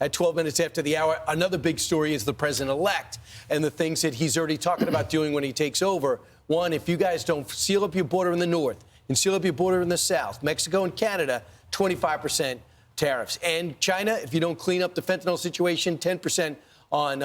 at 12 minutes after the hour. Another big story is the president-elect and the things that he's already talking about doing when he takes over. One, if you guys don't seal up your border in the north and seal up your border in the south, Mexico and Canada, 25% tariffs. And China, if you don't clean up the fentanyl situation, 10% on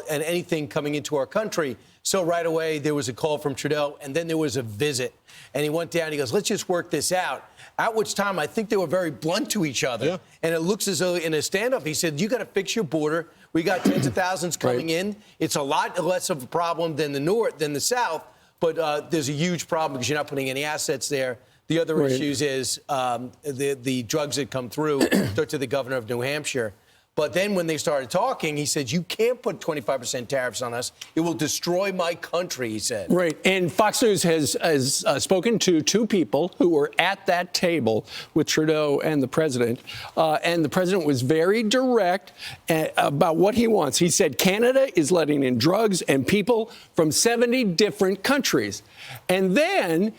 anything coming into our country. So right away, there was a call from Trudeau, and then there was a visit. And he went down, he goes, let's just work this out. At which time, I think they were very blunt to each other. Yeah. And it looks as though in a standoff, he said, you got to fix your border. We got tens of thousands coming in. It's a lot less of a problem than the north, than the south. But there's a huge problem because you're not putting any assets there. The other issues is the drugs that come through, to the governor of New Hampshire. But then when they started talking, he said, you can't put 25% tariffs on us. It will destroy my country, he said. Right. And Fox News has spoken to two people who were at that table with Trudeau and the president. And the president was very direct about what he wants. He said Canada is letting in drugs and people from 70 different countries. And then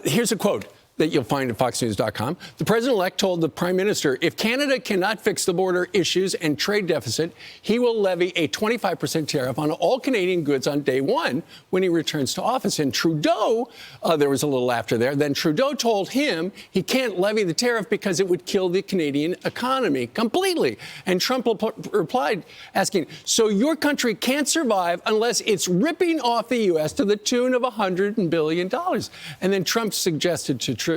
here's a quote that you'll find at foxnews.com. The president-elect told the prime minister, if Canada cannot fix the border issues and trade deficit, he will levy a 25% tariff on all Canadian goods on day one when he returns to office. And Trudeau, there was a little laughter there, then Trudeau told him he can't levy the tariff because it would kill the Canadian economy completely. And Trump replied, asking, so your country can't survive unless it's ripping off the U.S. to the tune of $100 billion. And then Trump suggested to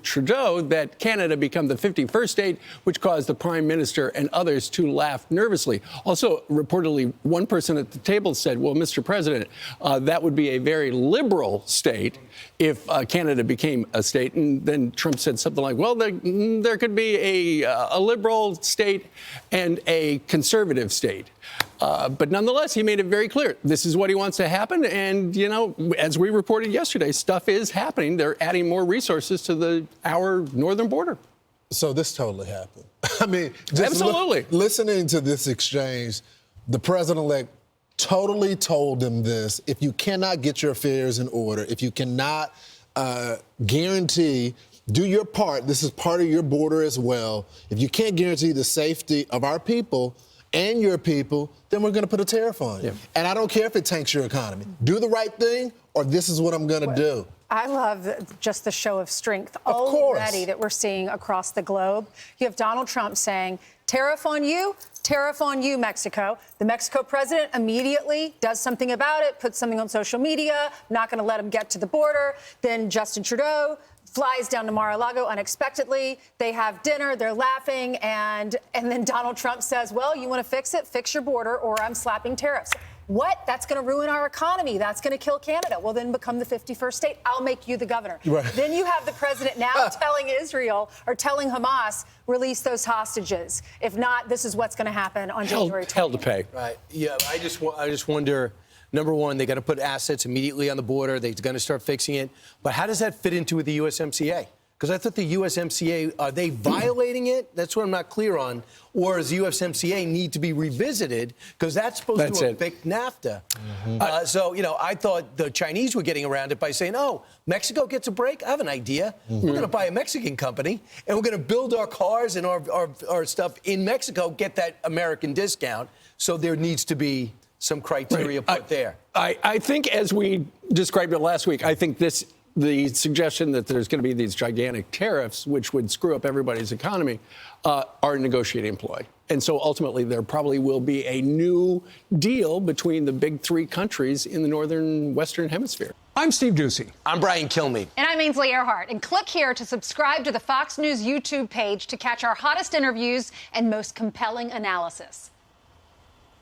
Trudeau that Canada become the 51st state, which caused the prime minister and others to laugh nervously. Also, reportedly, one person at the table said, well, Mr. President, that would be a very liberal state if Canada became a state. And then Trump said something like, well, there could be a liberal state and a conservative state. But nonetheless, he made it very clear. This is what he wants to happen. And, you know, as we reported yesterday, stuff is happening. They're adding more resources to our northern border. So this totally happened. I mean, just absolutely. Listening to this exchange, the president-elect totally told them this. If you cannot get your affairs in order, if you cannot guarantee, do your part, this is part of your border as well. If you can't guarantee the safety of our people and your people, then we're going to put a tariff on you. Yeah. And I don't care if it tanks your economy. Do the right thing, or this is what I'm going to do. I love just the show of strength already that we're seeing across the globe. You have Donald Trump saying, tariff on you, Mexico. The Mexico president immediately does something about it, puts something on social media, not going to let him get to the border. Then Justin Trudeau flies down to Mar-a-Lago unexpectedly. They have dinner, they're laughing, and then Donald Trump says, well, you want to fix it? Fix your border, or I'm slapping tariffs. What? That's going to ruin our economy. That's going to kill Canada. Well, then become the 51st state. I'll make you the governor. Right. Then you have the president now telling Israel or telling Hamas, release those hostages. If not, this is what's going to happen on January 20th. Hell to pay. Right. Yeah, I just wonder, number one, they got to put assets immediately on the border. They're going to start fixing it. But how does that fit into with the USMCA? Because I thought the USMCA, are they violating it? That's what I'm not clear on. Or does the USMCA need to be revisited? Because that's supposed to affect NAFTA. Mm-hmm. So, you know, I thought the Chinese were getting around it by saying, oh, Mexico gets a break? I have an idea. Mm-hmm. We're going to buy a Mexican company, and we're going to build our cars and our stuff in Mexico, get that American discount. So there needs to be some criteria put there. I think, as we described it last week, I think the suggestion that there's going to be these gigantic tariffs, which would screw up everybody's economy, are a negotiating ploy. And so ultimately, there probably will be a new deal between the big three countries in the northern Western Hemisphere. I'm Steve Doocy. I'm Brian Kilmeade. And I'm Ainsley Earhart. And click here to subscribe to the Fox News YouTube page to catch our hottest interviews and most compelling analysis.